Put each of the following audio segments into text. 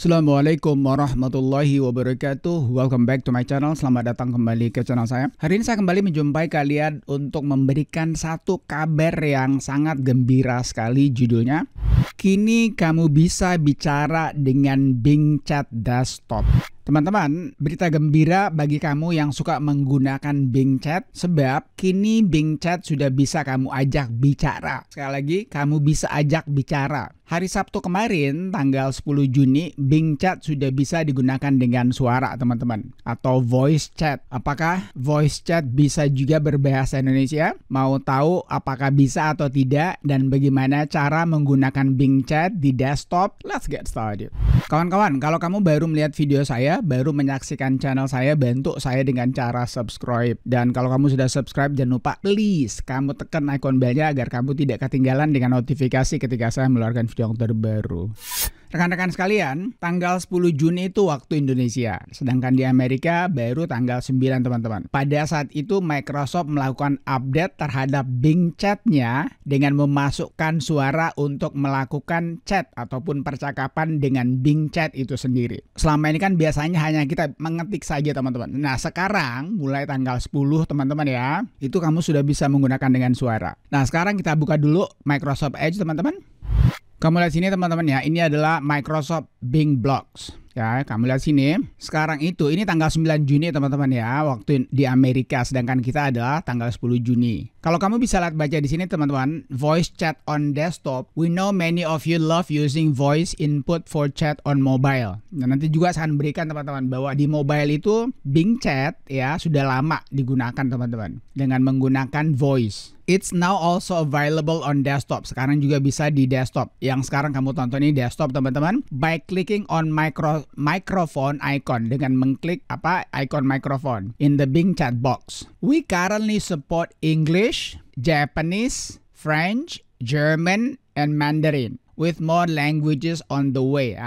Assalamualaikum warahmatullahi wabarakatuh. Welcome back to my channel. Selamat datang kembali ke channel saya. Hari ini saya kembali menjumpai kalian untuk memberikan satu kabar yang sangat gembira sekali. Judulnya, kini kamu bisa bicara dengan Bing Chat Desktop. Teman-teman, berita gembira bagi kamu yang suka menggunakan Bing Chat, sebab kini Bing Chat sudah bisa kamu ajak bicara. Sekali lagi, kamu bisa ajak bicara. Hari Sabtu kemarin, tanggal 10 Juni, Bing Chat sudah bisa digunakan dengan suara, teman-teman. Atau voice chat. Apakah voice chat bisa juga berbahasa Indonesia? Mau tahu apakah bisa atau tidak? Dan bagaimana cara menggunakan Bing Chat di desktop? Let's get started. Kawan-kawan, kalau kamu baru melihat video saya, baru menyaksikan channel saya, bantu saya dengan cara subscribe. Dan kalau kamu sudah subscribe, jangan lupa please kamu tekan icon belnya agar kamu tidak ketinggalan dengan notifikasi ketika saya mengeluarkan video yang terbaru. Rekan-rekan sekalian, tanggal 10 Juni itu waktu Indonesia, sedangkan di Amerika baru tanggal 9, teman-teman. Pada saat itu Microsoft melakukan update terhadap Bing Chat-nya dengan memasukkan suara untuk melakukan chat ataupun percakapan dengan Bing Chat itu sendiri. Selama ini kan biasanya hanya kita mengetik saja, teman-teman. Nah, sekarang mulai tanggal 10, teman-teman ya, itu kamu sudah bisa menggunakan dengan suara. Nah, sekarang kita buka dulu Microsoft Edge, teman-teman. Kamu lihat sini, teman-teman ya, ini adalah Microsoft Bing Blocks. Ya, kamu lihat sini. Sekarang ini tanggal 9 Juni, teman-teman ya, waktu di Amerika, sedangkan kita adalah tanggal 10 Juni. Kalau kamu bisa lihat baca di sini, teman-teman, voice chat on desktop. We know many of you love using voice input for chat on mobile. Nah, nanti juga saya akan berikan, teman-teman, bahwa di mobile itu Bing Chat ya sudah lama digunakan, teman-teman, dengan menggunakan voice. It's now also available on desktop. Sekarang juga bisa di desktop. Yang sekarang kamu tonton ini desktop, teman-teman. By clicking on microphone icon, dengan mengklik icon microphone in the Bing Chat box. We currently support English, Japanese, French, German, and Mandarin, with more languages on the way.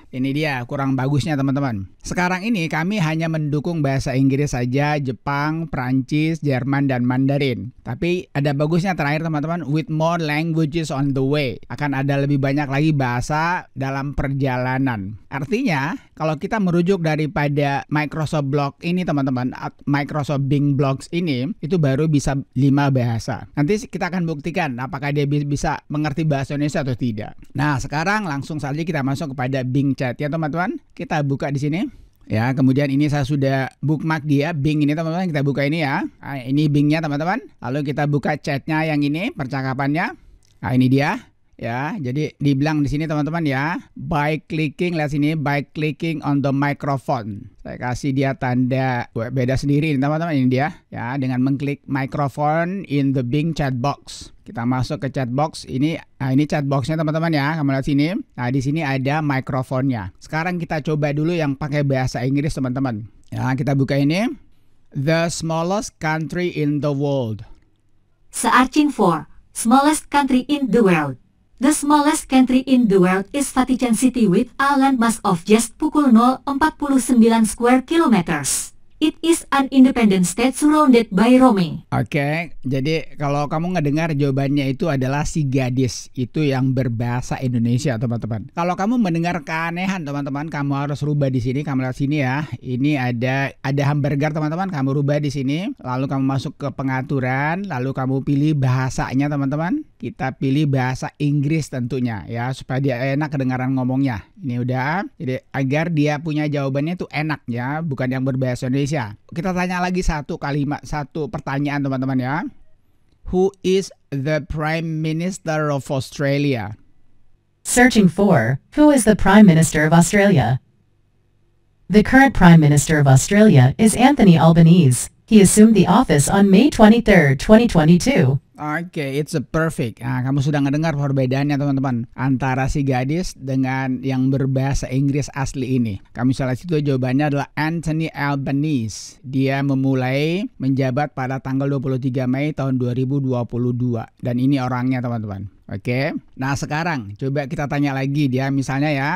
Ini dia kurang bagusnya, teman-teman. Sekarang ini kami hanya mendukung bahasa Inggris saja, Jepang, Prancis, Jerman, dan Mandarin. Tapi ada bagusnya terakhir, teman-teman, with more languages on the way. Akan ada lebih banyak lagi bahasa dalam perjalanan. Artinya, kalau kita merujuk daripada Microsoft Block ini, teman-teman, Microsoft Bing Blocks ini, itu baru bisa 5 bahasa. Nanti kita akan buktikan apakah dia bisa mengerti bahasa Indonesia atau tidak. Nah, sekarang langsung saja kita masuk kepada Bing Chat ya, teman-teman. Kita buka di sini. Ya, kemudian ini saya sudah bookmark dia, Bing ini, teman-teman. Kita buka ini ya. Nah, ini Bingnya, teman-teman. Lalu kita buka chatnya yang ini, percakapannya. Nah, ini dia. Ya, jadi dibilang di sini, teman-teman ya, by clicking, lihat sini, by clicking on the microphone. Saya kasih dia tanda beda sendiri, teman-teman, ini dia. Ya, dengan mengklik microphone in the Bing Chat box. Kita masuk ke chat box ini. Nah, ini chat boxnya, teman-teman ya. Kamu lihat sini. Nah, di sini ada mikrofonnya. Sekarang kita coba dulu yang pakai bahasa Inggris, teman-teman. Ya, kita buka ini. The smallest country in the world. Searching for smallest country in the world. The smallest country in the world is Vatican City with a landmass of just pukul 0,49 square kilometers. It is an independent state surrounded by Rome. Oke, jadi kalau kamu ngedengar jawabannya itu adalah si gadis, itu yang berbahasa Indonesia, teman-teman. Kalau kamu mendengar keanehan, teman-teman, kamu harus rubah di sini. Kamu lihat sini ya. Ini ada hamburger, teman-teman. Kamu rubah di sini. Lalu kamu masuk ke pengaturan, lalu kamu pilih bahasanya, teman-teman. Kita pilih bahasa Inggris tentunya ya, supaya dia enak kedengaran ngomongnya. Ini udah. Jadi agar dia punya jawabannya itu enak ya, bukan yang berbahasa Indonesia. Kita tanya lagi satu pertanyaan, teman-teman ya. Who is the Prime Minister of Australia? Searching for who is the Prime Minister of Australia? The current Prime Minister of Australia is Anthony Albanese. He assumed the office on May 23, 2022. Oke, it's a perfect. Nah, kamu sudah ngedengar perbedaannya, teman-teman, antara si gadis dengan yang berbahasa Inggris asli ini. Kamu salah situ jawabannya adalah Anthony Albanese. Dia memulai menjabat pada tanggal 23 Mei tahun 2022. Dan ini orangnya, teman-teman. Oke. Nah, sekarang coba kita tanya lagi dia, misalnya ya.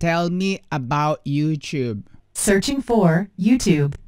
Tell me about YouTube. Searching for YouTube.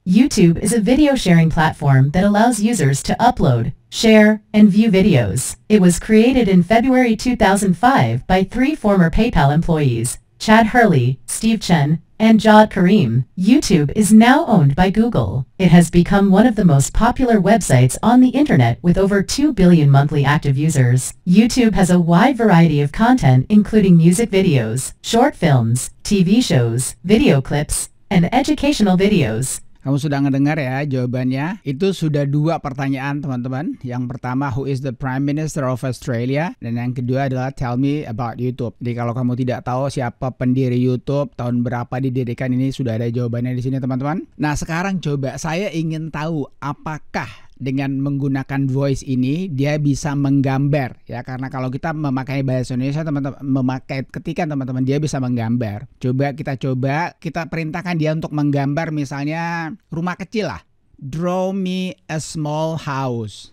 YouTube is a video sharing platform that allows users to upload, share, and view videos. It was created in February 2005 by 3 former PayPal employees, Chad Hurley, Steve Chen, and Jawed Karim. YouTube is now owned by Google. It has become one of the most popular websites on the internet with over 2 billion monthly active users. YouTube has a wide variety of content including music videos, short films, TV shows, video clips, and educational videos. Kamu sudah ngedengar ya jawabannya. Itu sudah 2 pertanyaan teman-teman. Yang pertama, who is the Prime Minister of Australia? Dan yang kedua adalah tell me about YouTube. Jadi kalau kamu tidak tahu siapa pendiri YouTube, tahun berapa didirikan, ini sudah ada jawabannya di sini teman-teman. Nah sekarang coba saya ingin tahu apakah dengan menggunakan voice ini dia bisa menggambar ya, karena kalau kita memakai bahasa Indonesia teman-teman, memakai ketikan teman-teman, dia bisa menggambar. Kita perintahkan dia untuk menggambar misalnya rumah kecil lah. Draw me a small house.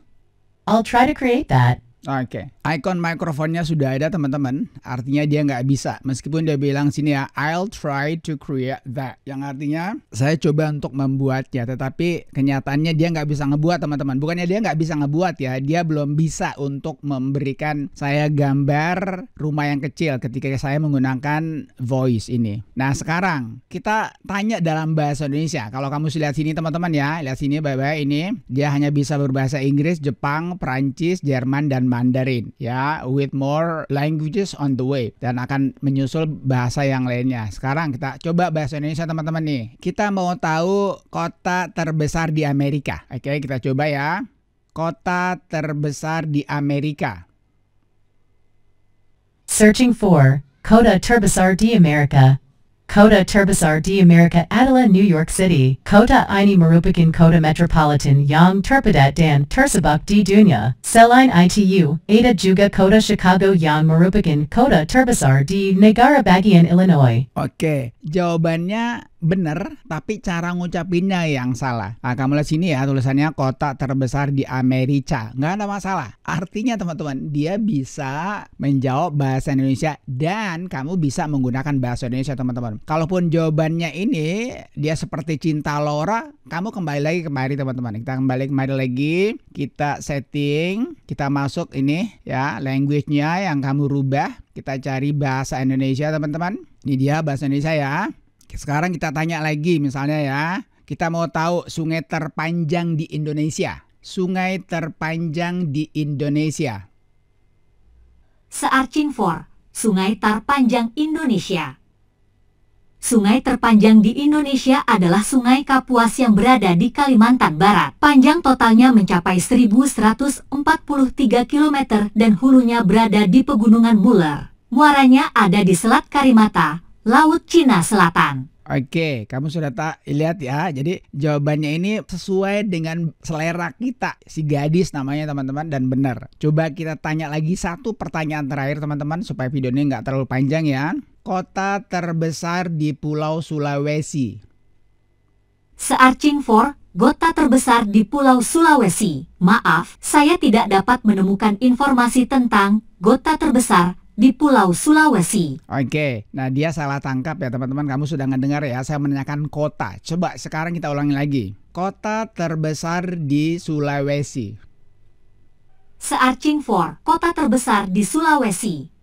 I'll try to create that. Oke, icon mikrofonnya sudah ada teman-teman. Artinya dia nggak bisa. Meskipun dia bilang sini ya, I'll try to create that. Yang artinya saya coba untuk membuatnya. Tetapi kenyataannya dia nggak bisa ngebuat teman-teman. Bukannya dia nggak bisa ngebuat ya. Dia belum bisa untuk memberikan saya gambar rumah yang kecil ketika saya menggunakan voice ini. Nah sekarang kita tanya dalam bahasa Indonesia. Kalau kamu lihat sini teman-teman ya. Lihat sini baik-baik ini. Dia hanya bisa berbahasa Inggris, Jepang, Perancis, Jerman, dan Mandarin ya, with more languages on the way, dan akan menyusul bahasa yang lainnya. Sekarang kita coba bahasa Indonesia teman-teman nih. Kita mau tahu kota terbesar di Amerika. Oke, kita coba ya. Kota terbesar di Amerika. Searching for Kota Terbesar di Amerika. Kota Terbesar di Amerika adalah New York City. Kota ini merupakan kota metropolitan yang terpadat dan tersibuk di dunia. Selain itu, ada juga kota Chicago yang merupakan kota terbesar di negara bagian Illinois. Oke, jawabannya benar, tapi cara ngucapinnya yang salah. Nah, kamu lihat sini ya, tulisannya kota terbesar di Amerika. Nggak ada masalah. Artinya teman-teman, dia bisa menjawab bahasa Indonesia dan kamu bisa menggunakan bahasa Indonesia teman-teman. Kalaupun jawabannya ini dia seperti Cinta Laura, kamu kembali lagi kemari teman-teman. Kita kembali lagi, kita setting, kita masuk ini ya, language-nya yang kamu rubah. Kita cari bahasa Indonesia teman-teman. Ini dia bahasa Indonesia ya. Sekarang kita tanya lagi misalnya ya, kita mau tahu sungai terpanjang di Indonesia. Sungai terpanjang di Indonesia. Searching for sungai terpanjang Indonesia. Sungai terpanjang di Indonesia adalah Sungai Kapuas yang berada di Kalimantan Barat. Panjang totalnya mencapai 1143 km dan hulunya berada di Pegunungan Muller. Muaranya ada di Selat Karimata, Laut Cina Selatan. Oke, kamu sudah lihat ya. Jadi jawabannya ini sesuai dengan selera kita. Si gadis namanya teman-teman, dan benar. Coba kita tanya lagi satu pertanyaan terakhir teman-teman supaya videonya nggak terlalu panjang ya. Kota terbesar di Pulau Sulawesi. Searching for kota terbesar di Pulau Sulawesi. Maaf, saya tidak dapat menemukan informasi tentang kota terbesar di Pulau Sulawesi. Oke, nah dia salah tangkap ya teman-teman. Kamu sudah ngedengar ya, saya menanyakan kota. Coba sekarang kita ulangi lagi. Kota terbesar di Sulawesi. Searching for kota terbesar di Sulawesi.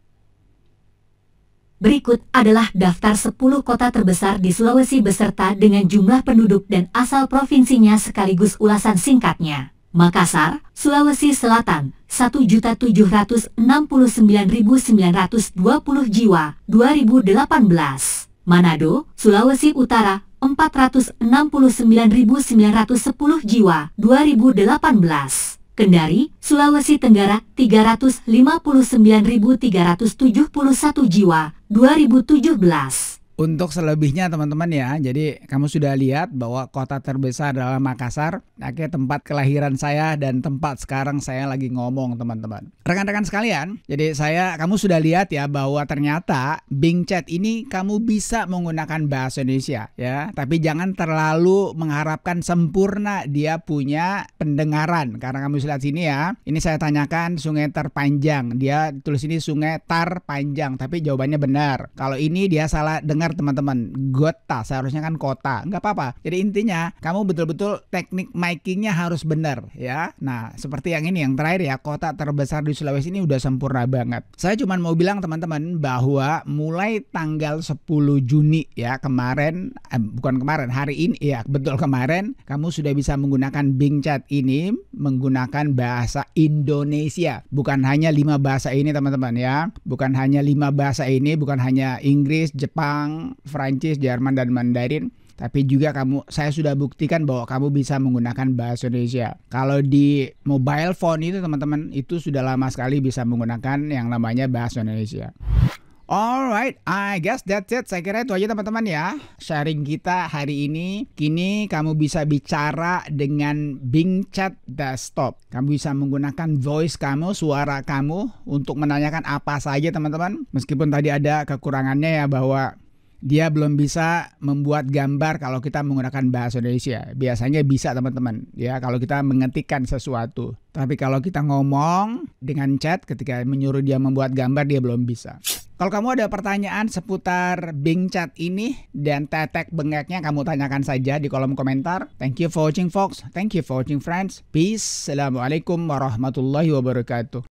Berikut adalah daftar 10 kota terbesar di Sulawesi beserta dengan jumlah penduduk dan asal provinsinya sekaligus ulasan singkatnya. Makassar, Sulawesi Selatan, 1.769.920 jiwa, 2018. Manado, Sulawesi Utara, 469.910 jiwa, 2018. Kendari, Sulawesi Tenggara, 359.371 jiwa, 2017. Untuk selebihnya teman-teman ya, jadi kamu sudah lihat bahwa kota terbesar adalah Makassar. Akhirnya tempat kelahiran saya dan tempat sekarang saya lagi ngomong teman-teman. Rekan-rekan sekalian, jadi kamu sudah lihat ya bahwa ternyata Bing Chat ini kamu bisa menggunakan bahasa Indonesia ya. Tapi jangan terlalu mengharapkan sempurna dia punya pendengaran. Karena kamu lihat sini ya, ini saya tanyakan sungai terpanjang. Dia tulis ini sungai terpanjang, tapi jawabannya benar. Kalau ini dia salah dengar benar teman-teman. Gota, seharusnya kan kota. Nggak apa-apa. Jadi intinya kamu betul-betul teknik makingnya harus benar ya. Nah seperti yang ini yang terakhir ya, kota terbesar di Sulawesi ini udah sempurna banget. Saya cuma mau bilang teman-teman bahwa mulai tanggal 10 Juni ya kemarin, bukan kemarin, hari ini ya betul kemarin, kamu sudah bisa menggunakan Bing Chat ini menggunakan bahasa Indonesia. Bukan hanya 5 bahasa ini teman-teman ya. Bukan hanya 5 bahasa ini, bukan hanya Inggris, Jepang, Prancis, Jerman, dan Mandarin. Tapi juga saya sudah buktikan bahwa kamu bisa menggunakan bahasa Indonesia. Kalau di mobile phone itu teman-teman, itu sudah lama sekali bisa menggunakan yang namanya bahasa Indonesia. Alright, I guess that's it. Saya kira itu aja teman-teman ya, sharing kita hari ini. Kini kamu bisa bicara dengan Bing Chat Desktop. Kamu bisa menggunakan voice kamu, suara kamu untuk menanyakan apa saja teman-teman. Meskipun tadi ada kekurangannya ya, bahwa dia belum bisa membuat gambar kalau kita menggunakan bahasa Indonesia. Biasanya bisa teman-teman ya kalau kita mengetikkan sesuatu. Tapi kalau kita ngomong dengan chat, ketika menyuruh dia membuat gambar, dia belum bisa. Kalau kamu ada pertanyaan seputar Bing Chat ini dan tetek bengeknya, kamu tanyakan saja di kolom komentar. Thank you for watching folks. Thank you for watching friends. Peace. Assalamualaikum warahmatullahi wabarakatuh.